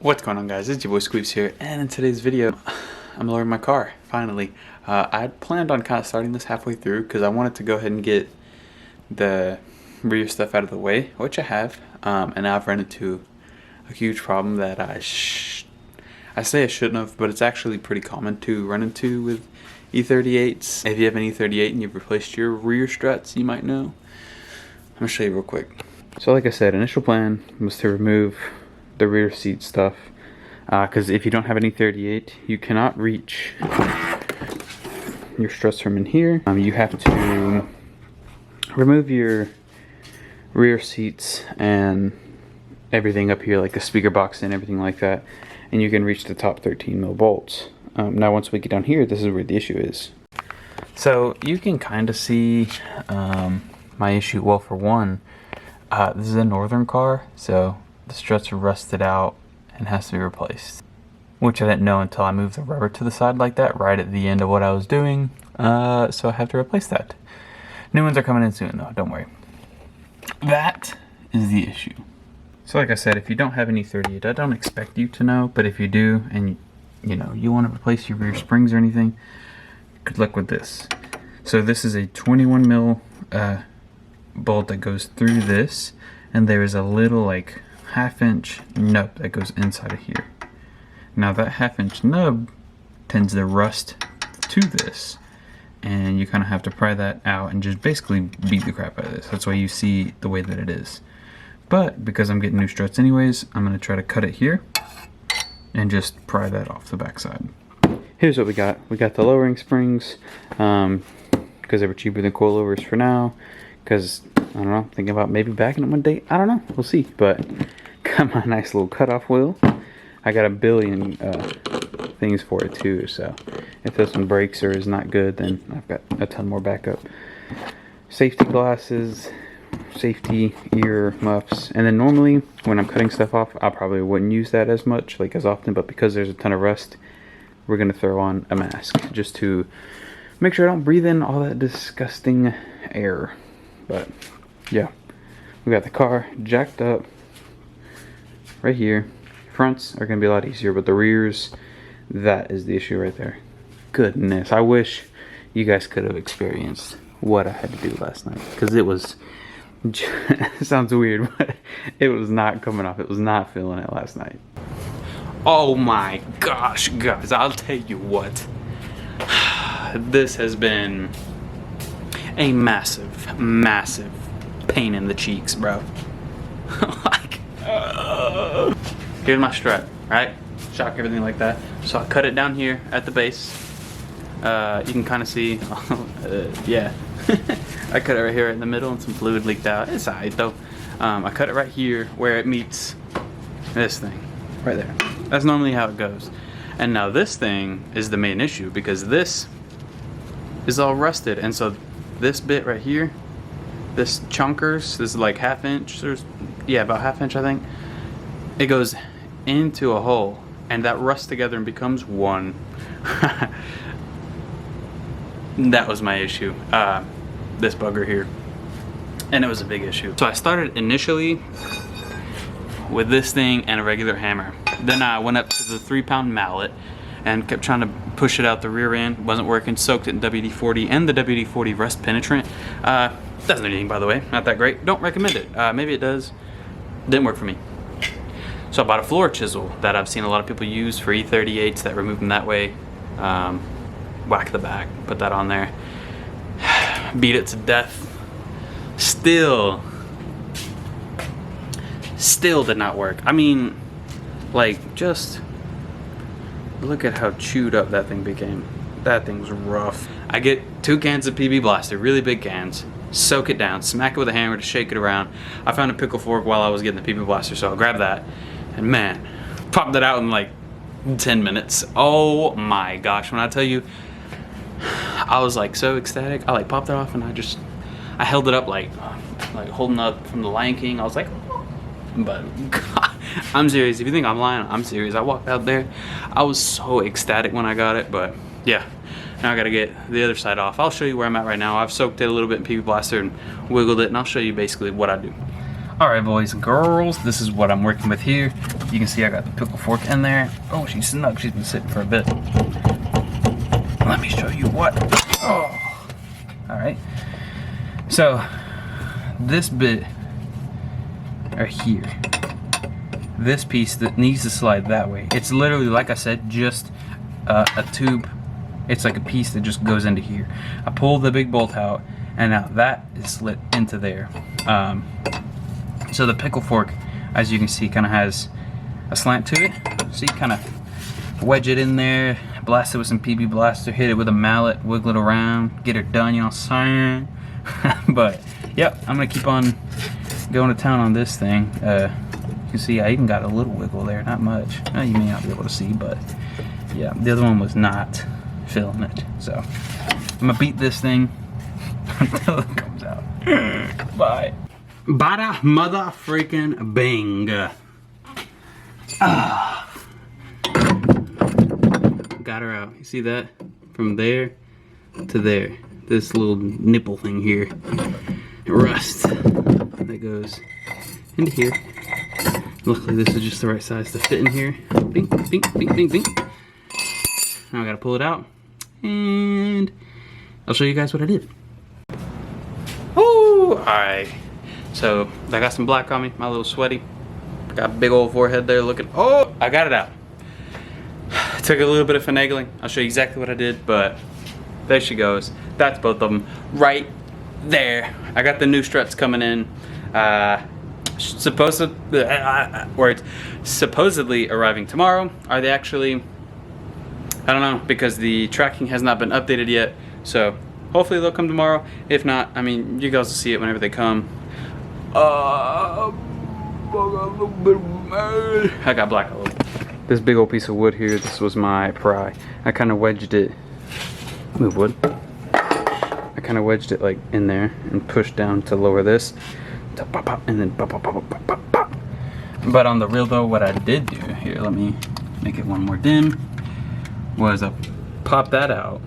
What's going on, guys? It's your boy Squeeps here, and in today's video I'm lowering my car finally. I planned on kind of starting this halfway through because I wanted to go ahead and get the rear stuff out of the way, which I have, and now I've run into a huge problem that I say I shouldn't have, but it's actually pretty common to run into with E38s. If you have an E38 and you've replaced your rear struts, you might know. I'm gonna show you real quick. So like I said, initial plan was to remove the rear seat stuff, because if you don't have an E38, you cannot reach your struts from in here. You have to remove your rear seats and everything up here, like the speaker box and everything like that, and you can reach the top 13 mil bolts. Now once we get down here, this is where the issue is. So you can kind of see my issue. Well, for one, this is a northern car, so the struts are rusted out and has to be replaced, which I didn't know until I moved the rubber to the side like that right at the end of what I was doing. So I have to replace that. New ones are coming in soon though, don't worry. That is the issue. So like I said, if you don't have any 38, I don't expect you to know, but if you do and you know you want to replace your rear springs or anything, good luck with this. So this is a 21 mil bolt that goes through this, and there is a little like half-inch nub that goes inside of here. Now that half-inch nub tends to rust to this, and you kind of have to pry that out and just basically beat the crap out of this. That's why you see the way that it is. But because I'm getting new struts anyways, I'm going to try to cut it here and just pry that off the backside. Here's what we got. We got the lowering springs, because they were cheaper than coilovers for now, because I don't know, thinking about maybe backing it one day. I don't know, we'll see. But got my nice little cutoff wheel. I got a billion things for it too, so if this one breaks or is not good, then I've got a ton more backup. Safety glasses, safety ear muffs, and then normally when I'm cutting stuff off, I probably wouldn't use that as much, like as often, but because there's a ton of rust, we're gonna throw on a mask just to make sure I don't breathe in all that disgusting air. But yeah, we got the car jacked up right here. Fronts are gonna be a lot easier, but the rears, that is the issue right there. Goodness, I wish you guys could have experienced what I had to do last night, because it was it sounds weird, but it was not coming off. It was not feeling it last night. Oh my gosh, guys, I'll tell you what, this has been a massive pain in the cheeks, bro. Like, here's my strut, right? Shock, everything like that. So I cut it down here at the base. You can kind of see, yeah. I cut it right here in the middle and some fluid leaked out. It's alright though. I cut it right here where it meets this thing, right there. That's normally how it goes. And now this thing is the main issue, because this is all rusted, and so this bit right here, this chunkers, this is like half-inch, yeah, about half-inch I think, it goes into a hole, and that rusts together and becomes one. That was my issue, this bugger here, and it was a big issue. So I started initially with this thing and a regular hammer. Then I went up to the 3-pound mallet and kept trying to push it out the rear end. Wasn't working. Soaked it in WD-40 and the WD-40 rust penetrant. Doesn't do anything, by the way. Not that great. Don't recommend it. Maybe it does. Didn't work for me. So I bought a floor chisel that I've seen a lot of people use for E38s that remove them that way. Whack the back. Put that on there. Beat it to death. Still did not work. I mean, like, just look at how chewed up that thing became. That thing's rough. I get 2 cans of PB Blaster, really big cans, soak it down, smack it with a hammer to shake it around. I found a pickle fork while I was getting the PB Blaster, so I'll grab that, and man, popped it out in like 10 minutes. Oh my gosh, when I tell you, I was like so ecstatic. I like popped it off and I held it up like holding up from the Lion King. I was like, oh. But God, I'm serious. If you think I'm lying, I'm serious. I walked out there, I was so ecstatic when I got it. But yeah, now I gotta get the other side off. I'll show you where I'm at right now. I've soaked it a little bit in PB Blaster and wiggled it, and I'll show you basically what I do. Alright boys and girls, this is what I'm working with here. You can see I got the pickle fork in there. Oh, she's snug, she's been sitting for a bit. Let me show you what. Oh. Alright. So, this bit right here, this piece that needs to slide that way. It's literally, like I said, just a tube. It's like a piece that just goes into here. I pull the big bolt out, and now that is slid into there. So the pickle fork, as you can see, kind of has a slant to it. So you kind of wedge it in there, blast it with some PB Blaster, hit it with a mallet, wiggle it around, get her done, you know what I'm saying? But, yep, I'm going to keep on going to town on this thing. You can see I even got a little wiggle there, not much. You may not be able to see, but yeah, the other one was not feeling it. So, I'm going to beat this thing until it comes out. Bye. Bada mother freaking bing. Got her out. You see that? From there to there. This little nipple thing here. Rust. That goes into here. Luckily this is just the right size to fit in here. Bing, bing, bing, bing, bing. Now I gotta pull it out. And I'll show you guys what I did. Woo! Alright. So, I got some black on me, my little sweaty. Got a big old forehead there looking, oh, I got it out. Took a little bit of finagling. I'll show you exactly what I did, but there she goes. That's both of them right there. I got the new struts coming in. Supposedly arriving tomorrow. Are they actually? I don't know, because the tracking has not been updated yet. So, hopefully they'll come tomorrow. If not, I mean, you guys will see it whenever they come. I got black all over. This big old piece of wood here, this was my pry. I kind of wedged it, move wood. I kind of wedged it like in there and pushed down to lower this. To pop, pop, and then pop, pop, pop, pop, pop, pop. But on the real though, what I did do, here, let me make it one more dim, was I pop that out.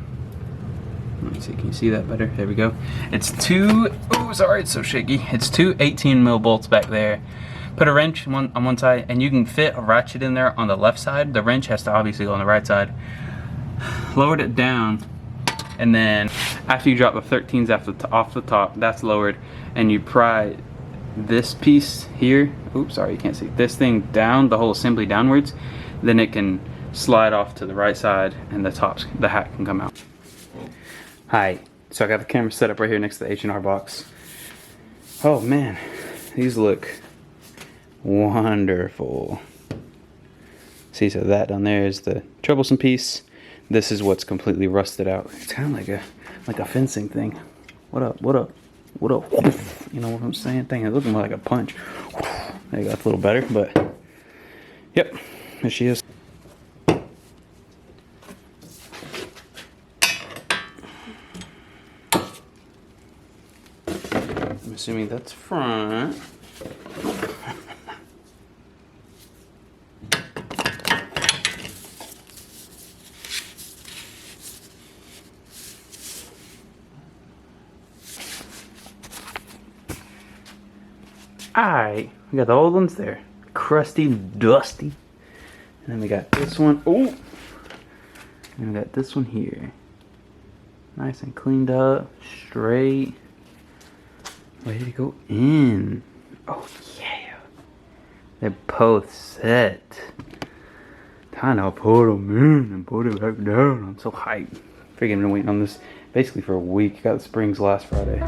Let me see, can you see that better? There we go. It's two, oh sorry, it's so shaky. It's two 18 mil bolts back there. Put a wrench on one side, and you can fit a ratchet in there on the left side. The wrench has to obviously go on the right side. Lowered it down, and then after you drop the 13s off the top, that's lowered, and you pry this piece here, oops, sorry, you can't see, this thing down, the whole assembly downwards, then it can slide off to the right side, and the hat can come out. Hi, so I got the camera set up right here next to the H&R box. Oh man, these look wonderful. See, so that down there is the troublesome piece. This is what's completely rusted out. It's kind of like a fencing thing. What up? What up? What up? You know what I'm saying? Thing, it's looking more like a punch. There you go, that's a little better, but yep, there she is. I'm assuming that's front. Alright, we got the old ones there. Crusty, dusty. And then we got this one. Oh! And we got this one here. Nice and cleaned up, straight. Ready to go in. Oh yeah. They're both set. Time to put them in and put it back down. I'm so hyped. Freaking been waiting on this basically for a week. Got the springs last Friday.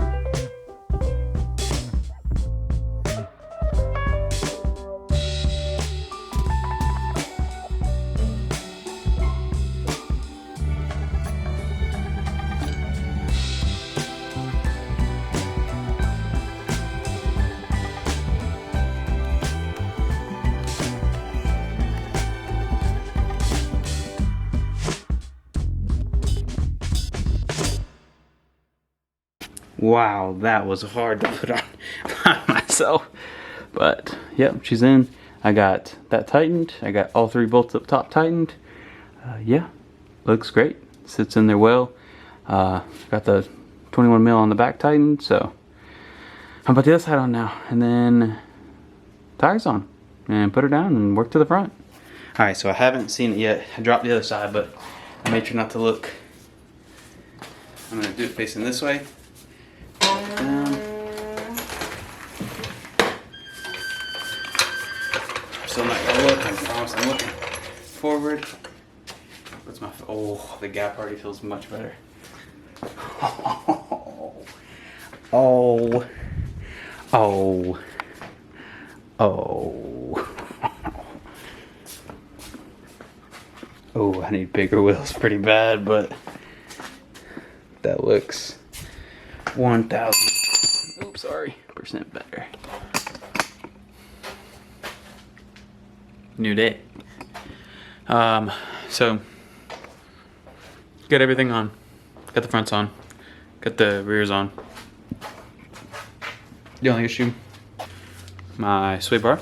Wow, that was hard to put on myself. But, yep, she's in. I got that tightened. I got all 3 bolts up top tightened. Yeah, looks great. Sits in there well. Got the 21 mil on the back tightened, so. How about the other side on now? And then tires on and put her down and work to the front. All right, so I haven't seen it yet. I dropped the other side, but I made sure not to look. I'm gonna do it facing this way. Down. Still not gonna look, I promise I'm looking forward. What's my, oh, the gap already feels much better. Oh, oh, oh. Oh, I need bigger wheels pretty bad, but that looks 1,000, oops, sorry, % better. New day. So got everything on. Got the fronts on. Got the rears on. The only issue, my sway bar.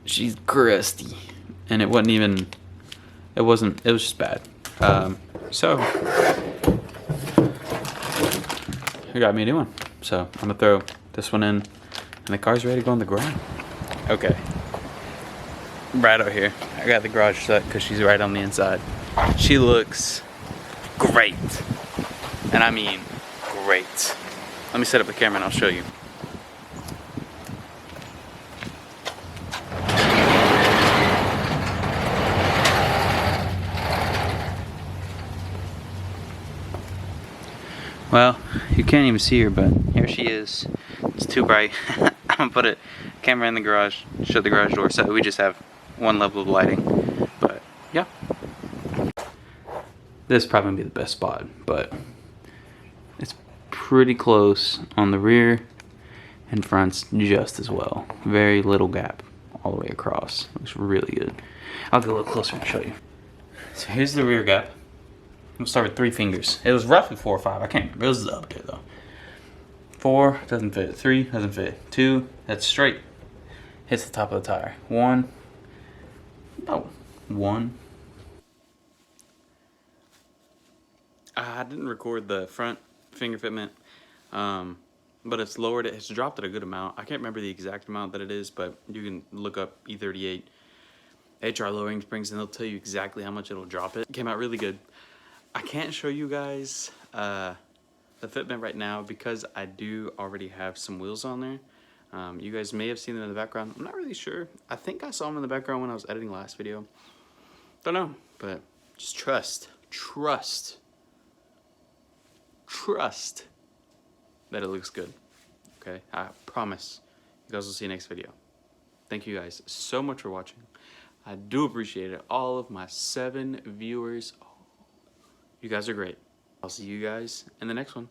She's crusty, and it wasn't even. It was just bad. So I got me a new one. So I'm gonna throw this one in, and the car's ready to go on the ground. Okay. Right over here. I got the garage shut because she's right on the inside. She looks great. And I mean great. Let me set up the camera and I'll show you. Well, you can't even see her, but here she is. It's too bright. I'm gonna put a camera in the garage, shut the garage door, so we just have one level of lighting. But yeah, this is probably gonna be the best spot, but it's pretty close on the rear and fronts just as well. Very little gap all the way across. Looks really good. I'll go a little closer and show you. So here's the rear gap. We'll start with 3 fingers. It was roughly 4 or 5. I can't remember. It was up there though. 4 doesn't fit. 3 doesn't fit. 2, that's straight. Hits the top of the tire. 1. Oh, 1. I didn't record the front finger fitment, but it's lowered it. It's dropped it a good amount. I can't remember the exact amount that it is, but you can look up E38 HR lowering springs and they'll tell you exactly how much it'll drop it. It came out really good. I can't show you guys the fitment right now because I do already have some wheels on there. You guys may have seen them in the background. I'm not really sure. I think I saw them in the background when I was editing the last video. Don't know, but just trust that it looks good. Okay, I promise you guys will see you next video. Thank you guys so much for watching. I do appreciate it. All of my 7 viewers. You guys are great. I'll see you guys in the next one.